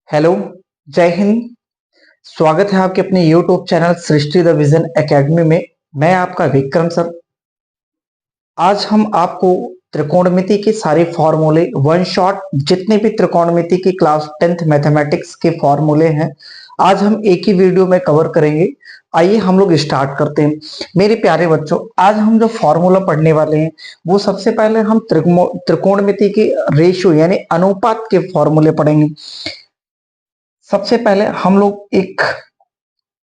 Hello, जय हिंद। स्वागत है आपके अपने YouTube channel Srishti the vision academy में। मैं आपका विक्रम सर। आज हम आपको त्रिकोणमिति के सारे फॉर्मूले वन शॉट, जितने भी त्रिकोणमिति की क्लास 10th मैथमेटिक्स के फॉर्मूले हैं, आज हम एक ही वीडियो में कवर करेंगे। आइए हम लोग स्टार्ट करते हैं। मेरे प्यारे बच्चों, आज हम जो फॉर्मूला पढ़ने वाले हैं वो सबसे पहले हम त्रिकोणमिति के रेशियो यानी अनुपात के फॉर्मूले पढ़ेंगे। सबसे पहले हम लोग एक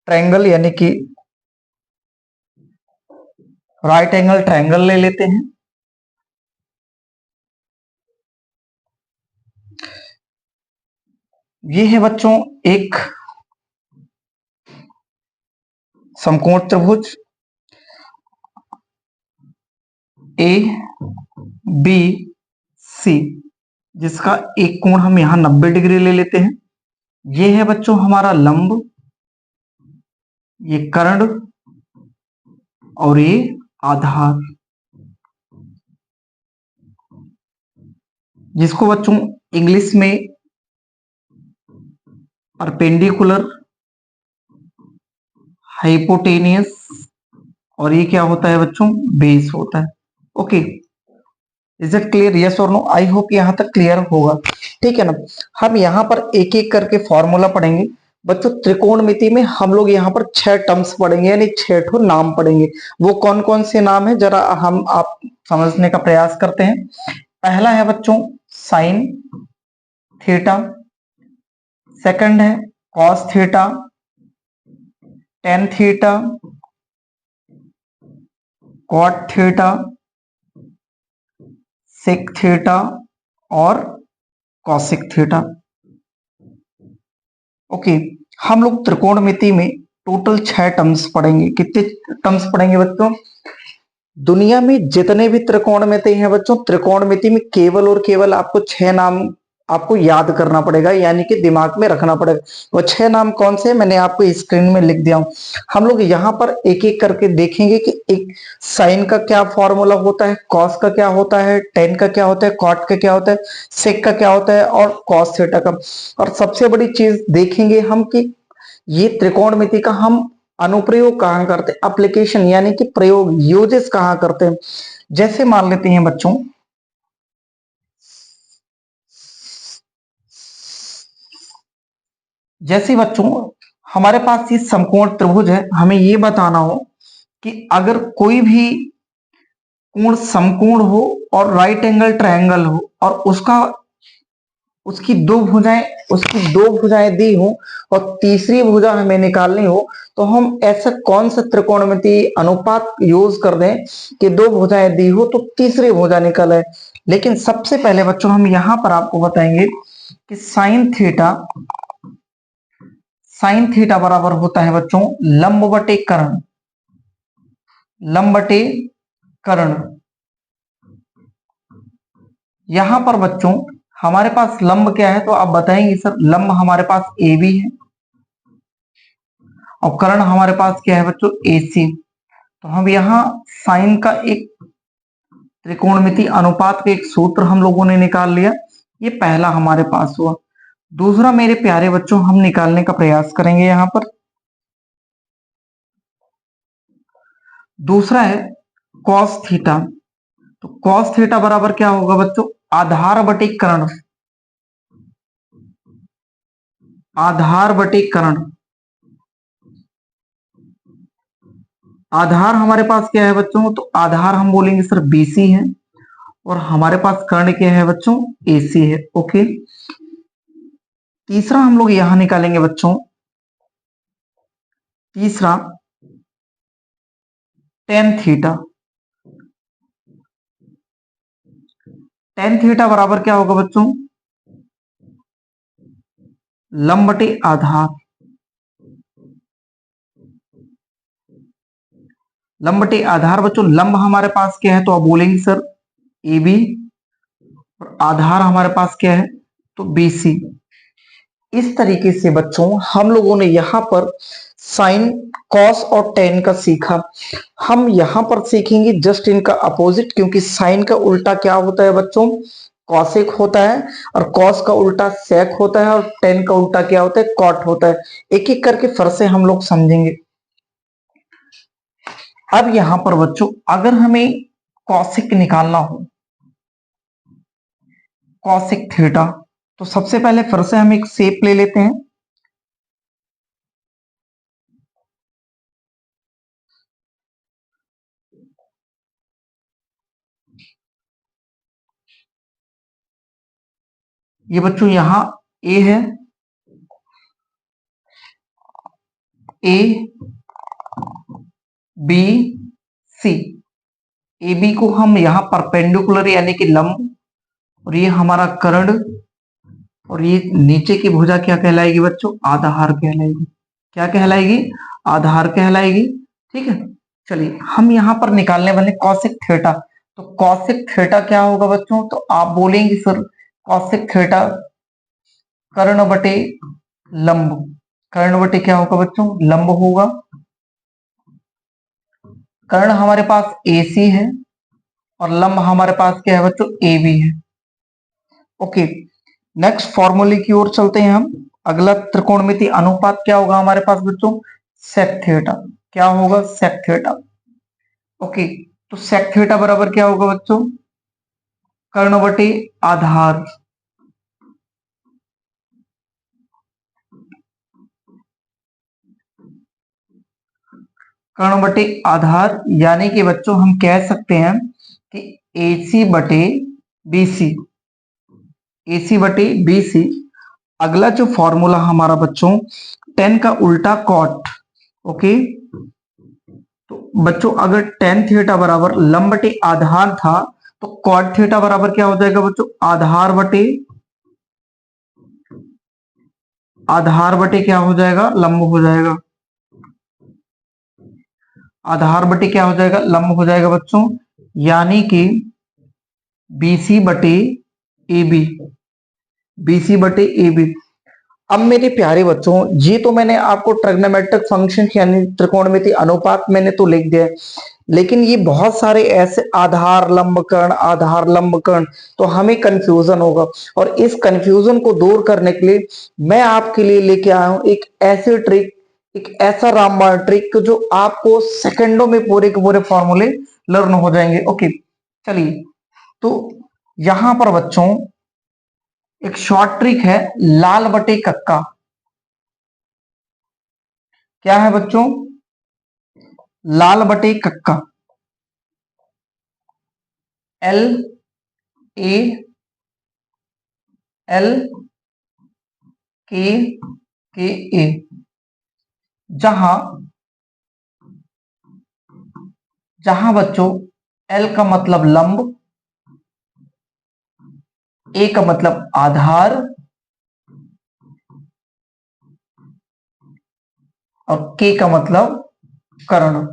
ट्रायंगल यानी कि राइट एंगल ट्रायंगल ले लेते हैं। ये है बच्चों एक समकोण त्रिभुज ए बी सी, जिसका एक कोण हम यहां 90 डिग्री ले लेते हैं। ये है बच्चों हमारा लंब, ये कर्ण और ये आधार, जिसको बच्चों इंग्लिश में परपेंडिकुलर, हाइपोटेनियस और ये क्या होता है बच्चों, बेस होता है। Okay, is it clear? Yes और नो? आई होप यहां तक क्लियर होगा। ठीक है ना। हम यहां पर एक एक करके फॉर्मूला पढ़ेंगे बच्चों। त्रिकोणमिति में हम लोग यहाँ पर 6 टर्म्स पढ़ेंगे यानी 6 ठो नाम पढ़ेंगे। वो कौन कौन से नाम है जरा हम आप समझने का प्रयास करते हैं। पहला है बच्चों साइन थीटा, सेकंड है cos theta, tan theta, cot theta, sec theta और कॉसिक थीटा। ओके, हम लोग त्रिकोणमिति में टोटल 6 टर्म्स पढ़ेंगे। कितने टर्म्स पढ़ेंगे बच्चों? दुनिया में जितने भी त्रिकोणमिति हैं बच्चों, त्रिकोणमिति में केवल और केवल आपको 6 नाम आपको याद करना पड़ेगा, यानी कि दिमाग में रखना पड़ेगा। वो 6 नाम कौन से मैंने आपको स्क्रीन में लिख दिया हूं। हम लोग यहाँ पर एक एक करके देखेंगे कि एक साइन का क्या फॉर्मूला होता है, कॉस का क्या होता है, टेन का क्या होता है, कॉट का क्या होता है, सेक का क्या होता है और कॉस थीटा का। और सबसे बड़ी चीज देखेंगे हम कि ये त्रिकोणमिति का हम अनुप्रयोग कहां करते हैं, एप्लीकेशन यानी कि प्रयोग, यूजेस कहां करते हैं। जैसे मान लेते हैं बच्चों, जैसे बच्चों हमारे पास ये समकोण त्रिभुज है, हमें ये बताना हो कि अगर कोई भी कोण समकोण हो और राइट एंगल ट्रायंगल हो और उसकी दो भुजाएं दी हो और तीसरी भुजा हमें निकालनी हो, तो हम ऐसा कौन सा त्रिकोणमिति अनुपात यूज कर दें कि दो भुजाएं दी हो तो तीसरी भुजा निकले। लेकिन सबसे पहले बच्चों हम यहां पर आपको बताएंगे कि साइन थीटा बराबर होता है बच्चों लंब बटे कर्ण। लंब बटे कर्ण, यहां पर बच्चों हमारे पास लंब क्या है तो आप बताएंगे सर। लंब हमारे पास ए बी है और कर्ण हमारे पास क्या है बच्चों, AC। तो हम यहाँ साइन का एक त्रिकोणमिति अनुपात का एक सूत्र हम लोगों ने निकाल लिया। ये पहला हमारे पास हुआ। दूसरा मेरे प्यारे बच्चों हम निकालने का प्रयास करेंगे यहाँ पर। दूसरा है कॉस थीटा। तो कॉस थीटा बराबर क्या होगा बच्चों, आधार बटे कर्ण। आधार बटे कर्ण, आधार हमारे पास क्या है बच्चों, तो आधार हम बोलेंगे सर BC है और हमारे पास कर्ण क्या है बच्चों, AC है। ओके, तीसरा हम लोग यहां निकालेंगे बच्चों। तीसरा टेन थीटा। टेन थीटा बराबर क्या होगा बच्चों, लंब बटे आधार। लंब बटे आधार बच्चों, लंब हमारे पास क्या है तो आप बोलेंगे सर AB और आधार हमारे पास क्या है तो BC। इस तरीके से बच्चों हम लोगों ने यहाँ पर साइन, कॉस और टेन का सीखा। हम यहाँ पर सीखेंगे जस्ट इनका अपोजिट, क्योंकि साइन का उल्टा क्या होता है बच्चों, कॉसेक होता है, और कॉस का उल्टा सेक होता है, और टेन का उल्टा क्या होता है, कॉट होता है। एक एक करके फिर से हम लोग समझेंगे। अब यहां पर बच्चों अगर हमें कॉसेक निकालना हो, कॉसेक थीटा, तो सबसे पहले फिर से हम एक शेप ले लेते हैं। ये बच्चों यहां ए है, A B C. A B को हम यहां परपेंडिकुलर यानी कि लंब, और ये हमारा कर्ण, और ये नीचे की भुजा क्या कहलाएगी बच्चों, आधार कहलाएगी। क्या कहलाएगी, आधार कहलाएगी। ठीक है, चलिए हम यहां पर निकालने वाले कॉसेक थीटा। तो कॉसेक थीटा क्या होगा बच्चों, तो आप बोलेंगे सर कॉसेक थीटा कर्ण बटे लंब, कर्ण बटे क्या होगा बच्चों, लंब होगा। कर्ण हमारे पास AC है, और लंब हमारे पास क्या है बच्चों, AB है। ओके, नेक्स्ट फॉर्मूले की ओर चलते हैं हम। अगला त्रिकोणमिति अनुपात क्या होगा हमारे पास बच्चों, सेक थीटा। क्या होगा, सेक थीटा। ओके, तो सेक थीटा बराबर क्या होगा बच्चों, कर्ण बटे आधार। कर्ण बटे आधार, यानी कि बच्चों हम कह सकते हैं कि AC बटे BC, AC बटे BC। अगला जो फॉर्मूला हमारा बच्चों, टेन का उल्टा कॉट। ओके, तो बच्चों अगर टेन थीटा बराबर लंब बटे आधार था, तो कॉट थीटा बराबर क्या हो जाएगा बच्चों, आधार बटे क्या हो जाएगा, लंब हो जाएगा। आधार बटे क्या हो जाएगा, लंब हो जाएगा बच्चों, यानी कि BC बटे AB, BC बटे AB। अब मेरे प्यारे बच्चों, ये तो मैंने आपको ट्रिग्नोमेट्रिक फंक्शन यानी त्रिकोणमिति अनुपात मैंने तो लिख दिया है, लेकिन ये बहुत सारे ऐसे आधार लंबकर्ण, आधार लंबकर्ण, तो हमें कंफ्यूजन होगा। और इस कंफ्यूजन को दूर करने के लिए मैं आपके लिए लेके आया हूं एक ऐसी ट्रिक, एक ऐसा रामबाण ट्रिक जो आपको सेकंडों में पूरे के पूरे फॉर्मूले लर्न हो जाएंगे। ओके, चलिए, तो यहां पर बच्चों एक शॉर्ट ट्रिक है, लाल बटे कक्का। क्या है बच्चों, लाल बटे कक्का। L A L K A, जहां जहां बच्चों L का मतलब लंब, A का मतलब आधार, और K का मतलब कर्ण।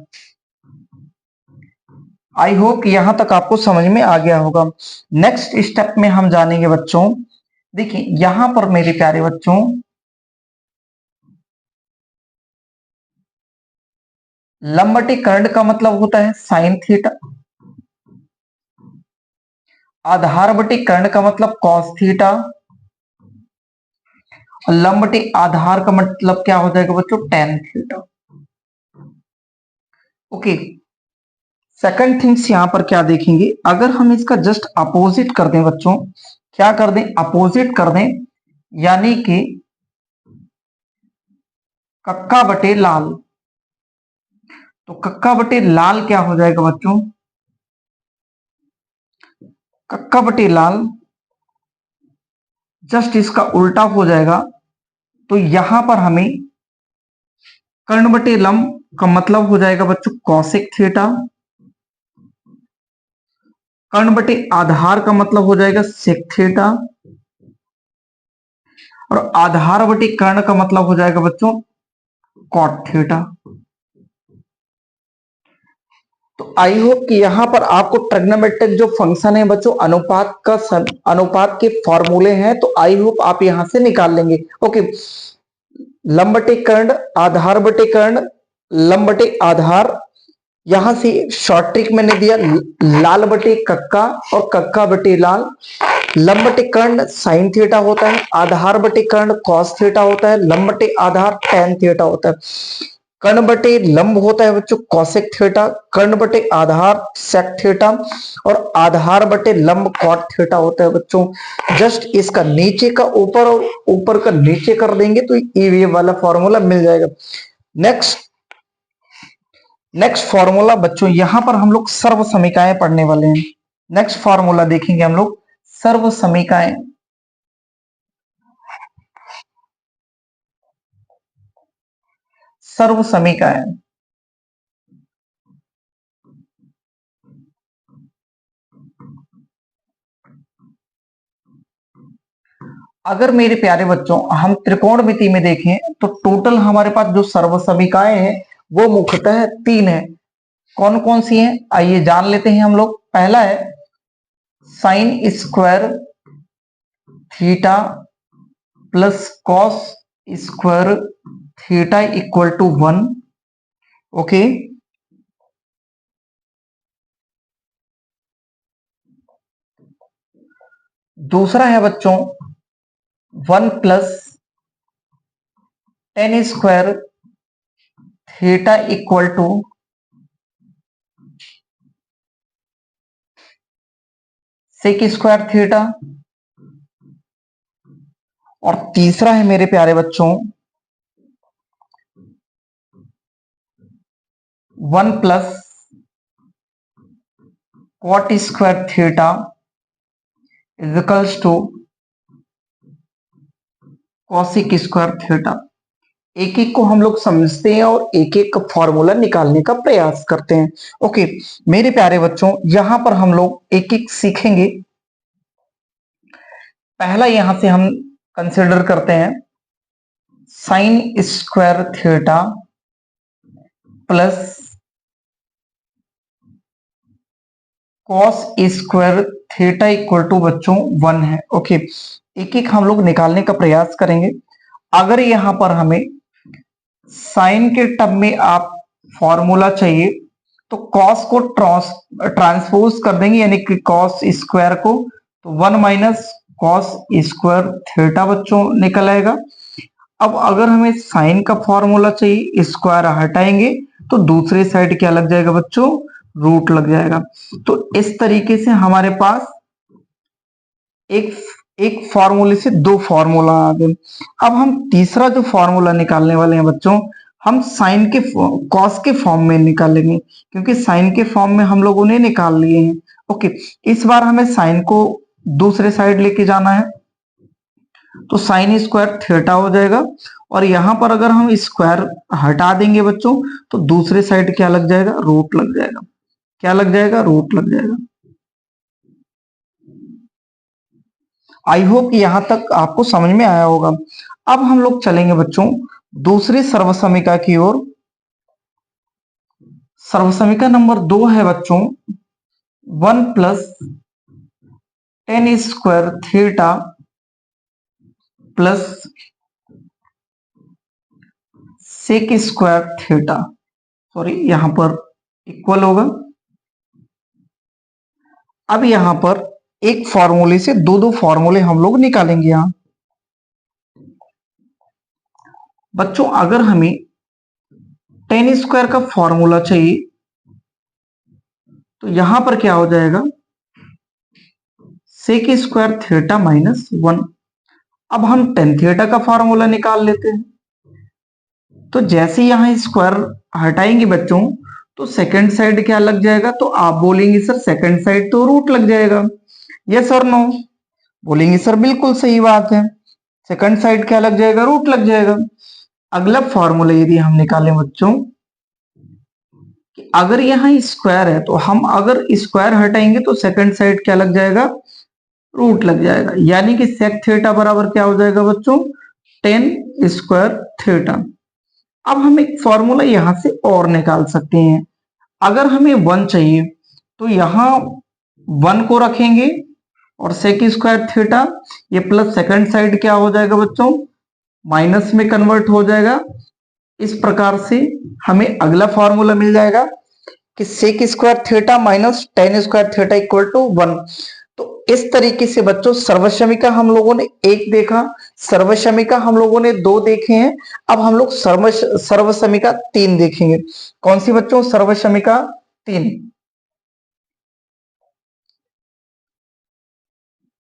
आई होप यहां तक आपको समझ में आ गया होगा। नेक्स्ट स्टेप में हम जानेंगे बच्चों, देखिए यहां पर मेरे प्यारे बच्चों, लंब बटे कर्ण का मतलब होता है साइन थीटा, आधार बटे कर्ण का मतलब कॉस थीटा, और लंब बटे आधार का मतलब क्या हो जाएगा बच्चों, tan theta. Okay, second things यहां पर क्या देखेंगे, अगर हम इसका जस्ट अपोजिट कर दें बच्चों, क्या कर दें, अपोजिट कर दें, यानी कि कक्का बटे लाल। तो कक्का बटे लाल क्या हो जाएगा बच्चों, कक्का बटे लाल जस्ट इसका उल्टा हो जाएगा। तो यहां पर हमें कर्ण बटे लंब का मतलब हो जाएगा बच्चों कौशिक थीटा, कर्ण बटे आधार का मतलब हो जाएगा सेक थीटा, और आधार बटे कर्ण का मतलब हो जाएगा बच्चों कॉट थीटा। तो आई होप कि यहां पर आपको ट्रिग्नोमेट्रिक जो फंक्शन है बच्चों, अनुपात के फॉर्मूले हैं, तो आई होप आप यहां से निकाल लेंगे। ओके, लंब बटे कर्ण, आधार बटे कर्ण, लंब बटे आधार, यहां से शॉर्ट ट्रिक मैंने दिया, लाल बटे कक्का और कक्का बटे लाल, लंब बटे कर्ण साइन थीटा होता है, आधार बटे कर्ण कॉस थीटा होता है, लंब बटे आधार टैन थीटा होता है, कर्ण बटे लंब होता है बच्चों कॉसेक थीटा, कर्ण बटे आधार सेक थीटा और आधार बटे लंब कॉट थीटा होता है बच्चों। जस्ट इसका नीचे का ऊपर और ऊपर का नीचे कर देंगे तो ये वाला फॉर्मूला मिल जाएगा। नेक्स्ट फॉर्मूला बच्चों, यहां पर हम लोग सर्व समीकरण पढ़ने वाले हैं। नेक्स्ट फॉर्मूला देखेंगे हम लोग सर्व समीकरण। सर्व समीकरण अगर मेरे प्यारे बच्चों हम त्रिकोणमिति में देखें तो टोटल हमारे पास जो सर्व समीकरण है वो मुख्यतः 3 है। कौन कौन सी हैं आइए जान लेते हैं हम लोग। पहला है sine square theta plus cos square theta equal to 1। Okay, दूसरा है बच्चों 1 plus tan square theta equal to sec square theta. और तीसरा है मेरे प्यारे बच्चों 1 plus cot square theta equals to cosec square theta. एक एक को हम लोग समझते हैं और एक एक का फॉर्मूला निकालने का प्रयास करते हैं। ओके मेरे प्यारे बच्चों, यहां पर हम लोग एक एक सीखेंगे। पहला यहां से हम कंसिडर करते हैं sine square theta plus cos square theta equal to बच्चों 1 है। ओके, एक एक हम लोग निकालने का प्रयास करेंगे। अगर यहां पर हमें साइन के टर्म में आप फॉर्मूला चाहिए तो कॉस को ट्रांसपोज कर देंगे, यानी कि कॉस स्क्वायर को, तो 1 माइनस कॉस स्क्वायर थीटा बच्चों निकल आएगा। अब अगर हमें साइन का फॉर्मूला चाहिए, स्क्वायर हटाएंगे तो दूसरे साइड क्या लग जाएगा बच्चों, रूट लग जाएगा। तो इस तरीके से हमारे पास एक एक फॉर्मूले से दो फॉर्मूला आ गए। अब हम तीसरा जो फॉर्मूला निकालने वाले हैं बच्चों, हम साइन के कॉस के फॉर्म में निकालेंगे, क्योंकि साइन के फॉर्म में हम लोगों ने निकाल लिए हैं। ओके, इस बार हमें साइन को दूसरे साइड लेके जाना है, तो साइन स्क्वायर थीटा हो जाएगा। और यहां पर अगर हम स्क्वायर हटा देंगे बच्चों तो दूसरे साइड क्या लग जाएगा, रूट लग जाएगा। क्या लग जाएगा, रूट लग जाएगा। आई होप यहां तक आपको समझ में आया होगा। अब हम लोग चलेंगे बच्चों दूसरी सर्वसमीका की ओर। सर्वसमीका नंबर 2 है बच्चों 1 plus tan square theta plus sec square theta, sorry यहां पर इक्वल होगा। अब यहां पर एक फॉर्मूले से दो दो फॉर्मूले हम लोग निकालेंगे। यहां बच्चों अगर हमें टेन स्क्वायर का फॉर्मूला चाहिए तो यहां पर क्या हो जाएगा, सेक स्क्वायर थीटा माइनस 1। अब हम टेन थीटा का फॉर्मूला निकाल लेते हैं। तो जैसे यहां स्क्वायर हटाएंगे बच्चों तो सेकंड साइड क्या लग जाएगा, तो आप बोलेंगे सर सेकंड साइड तो रूट लग जाएगा। यस और नो, बोलेंगे सर बिल्कुल सही बात है, सेकंड साइड क्या लग जाएगा, रूट लग जाएगा। अगला फॉर्मूला यदि हम निकालें बच्चों कि अगर यहाँ स्क्वायर है तो हम अगर स्क्वायर हटाएंगे तो सेकंड साइड क्या लग जाएगा, रूट लग जाएगा। यानी कि सेक थीटा बराबर क्या हो जाएगा बच्चों, टेन स्क्वायर थीटा। अब हम एक फॉर्मूला यहां से और निकाल सकते हैं। अगर हमें 1 चाहिए तो यहां 1 को रखेंगे और सेक स्क्वायर थीटा, ये प्लस सेकंड साइड क्या हो जाएगा बच्चों, माइनस में कन्वर्ट हो जाएगा। इस प्रकार से हमें अगला फॉर्मूला मिल जाएगा कि sec square theta minus tan square theta equal to 1। तो इस तरीके से बच्चों सर्वसमिका हम लोगों ने एक देखा, सर्वसमिका हम लोगों ने दो देखे हैं। अब हम लोग सर्वसमिका तीन देखेंगे। कौन सी बच्चों? सर्वसमिका तीन।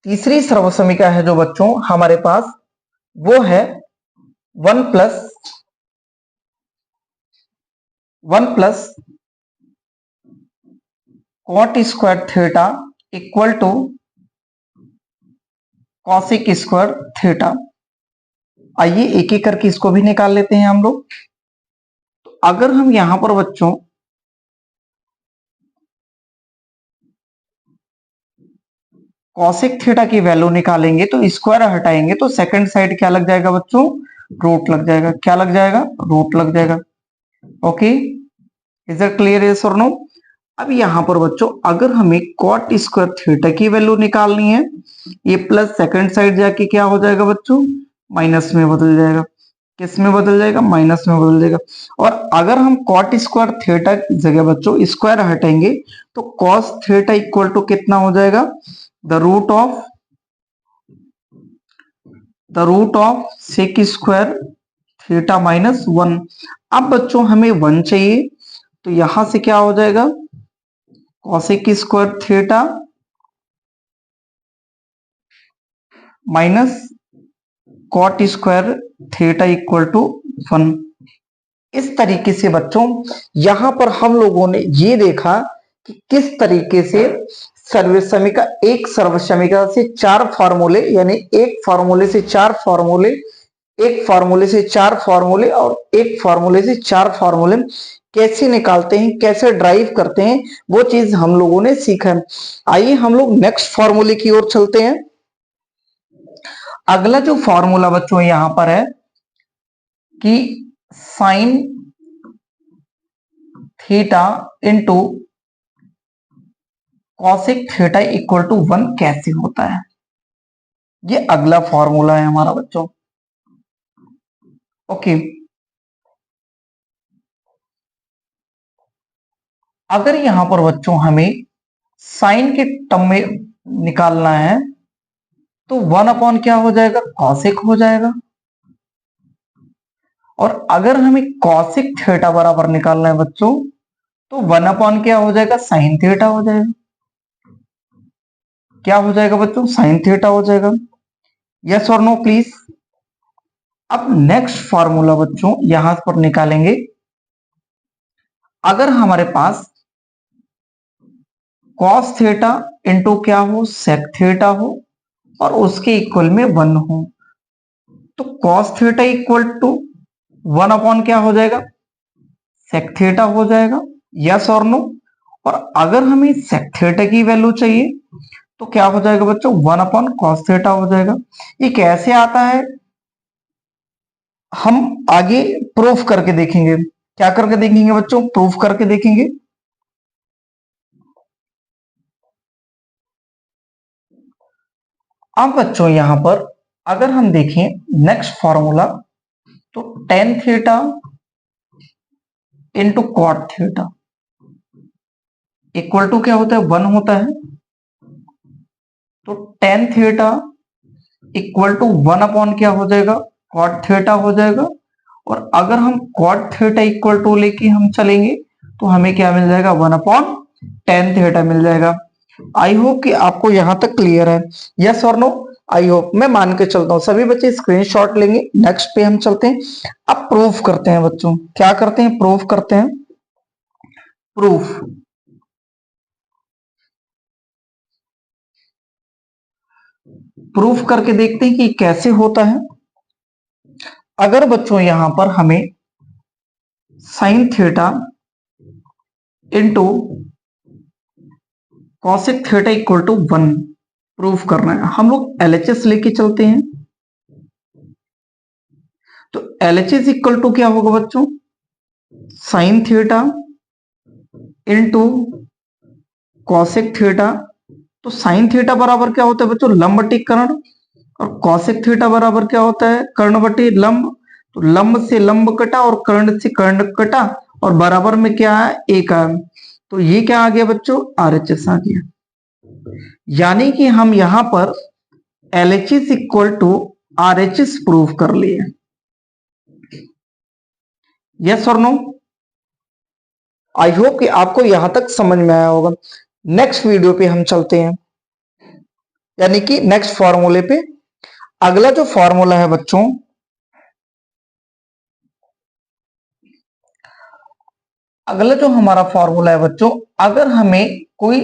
तीसरी सर्वसमिका है जो बच्चों हमारे पास, वो है 1 plus cot square theta equal to cosec square theta. आइए एक एक करके इसको भी निकाल लेते हैं हम लोग। तो अगर हम यहां पर बच्चों कॉसिक थीटा की वैल्यू निकालेंगे तो स्क्वायर हटाएंगे तो सेकंड साइड क्या लग जाएगा बच्चों? रूट लग जाएगा। क्या लग जाएगा? रूट लग जाएगा। Okay, is it clear? Yes और नो? अब यहां पर बच्चों अगर हमें कॉट स्क्वायर थीटा की वैल्यू निकालनी है, ये प्लस सेकंड साइड जाके क्या हो जाएगा बच्चों? माइनस में बदल जाएगा। किस में बदल जाएगा? माइनस में बदल जाएगा। और अगर हम कॉट स्क्वायर थीटा की जगह बच्चों स्क्वायर हटाएंगे तो कॉस थीटा इक्वल टू कितना हो जाएगा? The root of sec square theta minus 1। अब बच्चों हमें 1 चाहिए, तो यहां से क्या हो जाएगा? Cosec square theta minus cot square theta equal to 1। इस तरीके से बच्चों यहां पर हम लोगों ने ये देखा कि किस तरीके से सर्वसमिका, एक सर्वसमिका से चार फॉर्मूले, यानी एक फॉर्मूले से चार फॉर्मूले, एक फॉर्मूले से चार फॉर्मूले और एक फॉर्मूले से चार फॉर्मूले कैसे निकालते हैं, कैसे ड्राइव करते हैं, वो चीज हम लोगों ने सीखा है। आइए हम लोग नेक्स्ट फॉर्मूले की ओर चलते हैं। अगला जो फॉर्मूला बच्चों यहां पर है कि sine theta into cosec theta equal to 1 कैसे होता है, ये अगला फॉर्मूला है हमारा बच्चों। ओके, अगर यहां पर बच्चों हमें साइन के टर्म में निकालना है तो 1 अपॉन क्या हो जाएगा? कॉसिक हो जाएगा। और अगर हमें कॉसिक थीटा बराबर निकालना है बच्चों तो 1 अपॉन क्या हो जाएगा? साइन थीटा हो जाएगा। क्या हो जाएगा बच्चों? साइन थीटा हो जाएगा। यस और नो प्लीज? अब नेक्स्ट फॉर्मूला बच्चों यहां पर निकालेंगे। अगर हमारे पास कॉस थीटा इंटू क्या हो? सेक थीटा हो और उसके इक्वल में 1 हो, तो cos theta equal to 1 upon क्या हो जाएगा? सेक थीटा हो जाएगा। यस और नो? और अगर हमें सेक थीटा की वैल्यू चाहिए तो क्या हो जाएगा बच्चों? 1 अपॉन कॉस थीटा हो जाएगा। ये कैसे आता है हम आगे प्रूफ करके देखेंगे। क्या करके देखेंगे बच्चों? प्रूफ करके देखेंगे। अब बच्चों यहां पर अगर हम देखें नेक्स्ट फॉर्मूला, तो tan theta into cot theta equal to क्या होता है? 1 होता है। तो tan theta equal to 1 upon क्या हो जाएगा? कॉट थीटा हो जाएगा। और अगर हम कॉट थीटा इक्वल टू लेके हम चलेंगे तो हमें क्या मिल जाएगा? 1 अपॉन टेन थीटा मिल जाएगा। आई होप कि आपको यहां तक क्लियर है। यस और नो? आई होप, मैं मान के चलता हूं सभी बच्चे स्क्रीनशॉट लेंगे। नेक्स्ट पे हम चलते हैं। अब प्रूफ करते हैं बच्चों। क्या करते हैं? प्रूफ करते हैं। प्रूफ प्रूफ करके देखते हैं कि कैसे होता है। अगर बच्चों यहां पर हमें sine theta into cosec theta equal to 1 proof करना है, हम लोग एलएचएस लेके चलते हैं। तो एलएचएस इक्वल टू क्या होगा बच्चों? Sine theta into cosec theta. तो साइन थीटा बराबर क्या होता है बच्चों? लंब बटी कर्ण। और कॉसेक थीटा बराबर क्या होता है? कर्ण बटी लंब। तो लंब से लंब कटा और कर्ण से कर्ण कटा और बराबर में क्या है? एक है। तो ये क्या आ गया बच्चों, आरएचएस आ गया। यानी कि हम यहां पर LHS equal to RHS prove कर लिए। यस और नो? आई होप कि आपको यहां तक समझ में आया होगा। नेक्स्ट वीडियो पे हम चलते हैं, यानी कि नेक्स्ट फॉर्मूले पे। अगला जो फॉर्मूला है बच्चों, अगला जो हमारा फॉर्मूला है बच्चों, अगर हमें कोई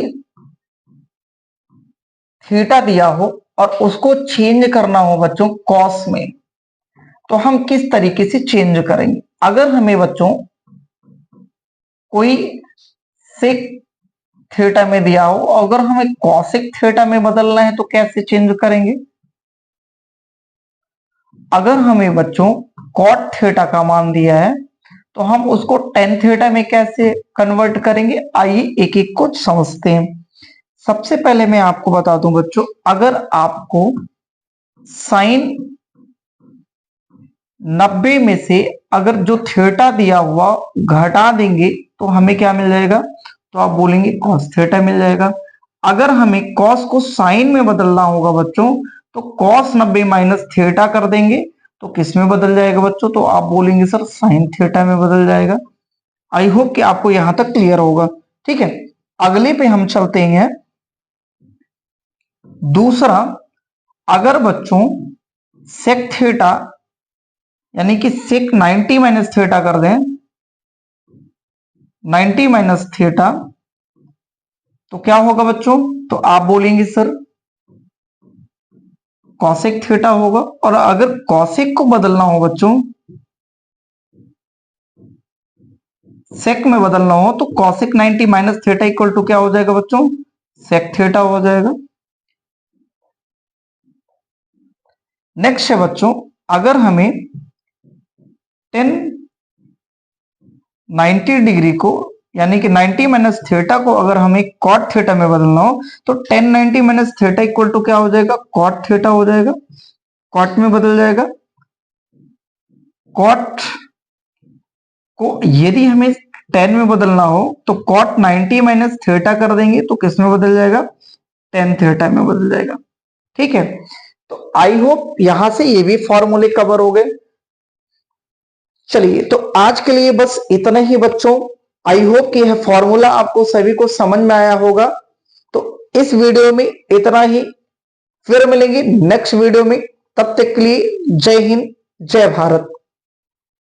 थीटा दिया हो और उसको चेंज करना हो बच्चों कॉस में, तो हम किस तरीके से चेंज करेंगे। अगर हमें बच्चों कोई सेक थीटा में दिया हो, अगर हमें कॉसिक थीटा में बदलना है तो कैसे चेंज करेंगे। अगर हमें बच्चों कॉट थीटा का मान दिया है तो हम उसको टेन थीटा में कैसे कन्वर्ट करेंगे, आइए एक एक को समझते हैं। सबसे पहले मैं आपको बता दूं बच्चों, अगर आपको साइन 90 में से अगर जो थीटा दिया हुआ घटा देंगे तो हमें क्या मिल जाएगा, तो आप बोलेंगे कॉस थीटा मिल जाएगा। अगर हमें कॉस को साइन में बदलना होगा बच्चों, तो कॉस 90 माइनस थीटा कर देंगे तो किस में बदल जाएगा बच्चों, तो आप बोलेंगे सर साइन थीटा में बदल जाएगा। आई होप कि आपको यहां तक क्लियर होगा। ठीक है, अगले पे हम चलते हैं। दूसरा, अगर बच्चों सेक थीटा यानी कि सेक 90 माइनस थीटा कर दें, 90 माइनस थीटा, तो क्या होगा बच्चों, तो आप बोलेंगे सर कॉसेक थीटा होगा। और अगर कॉसेक को बदलना हो बच्चों, सेक में बदलना हो, तो cosec 90 minus theta equal to क्या हो जाएगा बच्चों, सेक थीटा हो जाएगा। नेक्स्ट है बच्चों, अगर हमें 90 डिग्री को यानी कि 90 माइनस थीटा को अगर हमें कॉट थीटा में बदलना हो, तो 1090 माइनस थीटा इक्वल टू क्या हो जाएगा, कॉट थीटा हो जाएगा, कॉट में बदल जाएगा। कॉट को यदि हमें 10 में बदलना हो तो कॉट 90 माइनस थीटा कर देंगे तो किस में बदल जाएगा, टेन थीटा में बदल जाएगा। ठीक है, तो आई होप यहां से ये भी फॉर्मूले कवर हो गए। चलिए, तो आज के लिए बस इतना ही बच्चों। आई होप कि यह फॉर्मूला आपको सभी को समझ में आया होगा। तो इस वीडियो में इतना ही, फिर मिलेंगे नेक्स्ट वीडियो में। तब तक के लिए जय हिंद, जय भारत।